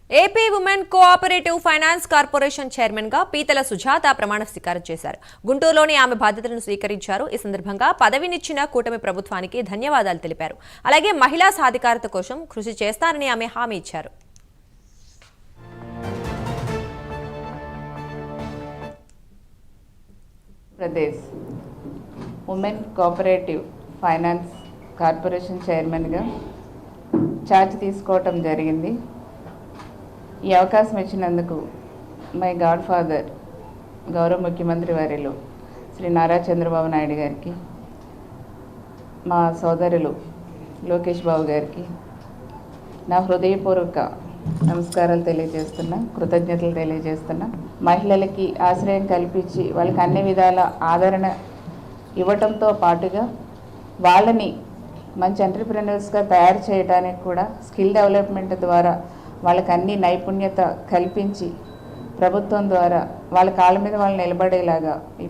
AP women cooperative finance corporation chairman గా పీతల సుజాత ప్రమాణ స్వీకారం చేశారు. గుంటూరులోని ఆమె బాధ్యతలను స్వీకరించారు. ఈ సందర్భంగా పదవినిచ్చిన కూటమి ప్రభుత్వానికి ధన్యవాదాలు తెలిపారు. అలాగే మహిళా సాధికారత కోసం కృషి చేస్తారని ఆమె హామీ ఇచ్చారు. Pradesh women cooperative finance corporation చైర్మన్గా ఛార్జ్ తీసుకోవటం జరిగింది. ఈ అవకాశం ఇచ్చినందుకు మై గాడ్ ఫాదర్ గౌరవ ముఖ్యమంత్రి వర్యులు శ్రీ నారా చంద్రబాబు నాయుడు గారికి, మా సోదరులు లోకేష్ బాబు గారికి నా హృదయపూర్వక నమస్కారాలు తెలియజేస్తున్నా, కృతజ్ఞతలు తెలియజేస్తున్నా. మహిళలకి ఆశ్రయం కల్పించి వాళ్ళకి అన్ని విధాల ఆదరణ ఇవ్వటంతో పాటుగా వాళ్ళని మంచి ఎంటర్‌ప్రెన్యూర్స్గా తయారు చేయడానికి కూడా స్కిల్ డెవలప్మెంట్ ద్వారా వాళ్ళకి అన్ని నైపుణ్యత కల్పించి ప్రభుత్వం ద్వారా వాళ్ళ కాళ్ళ మీద వాళ్ళు నిలబడేలాగా ఈ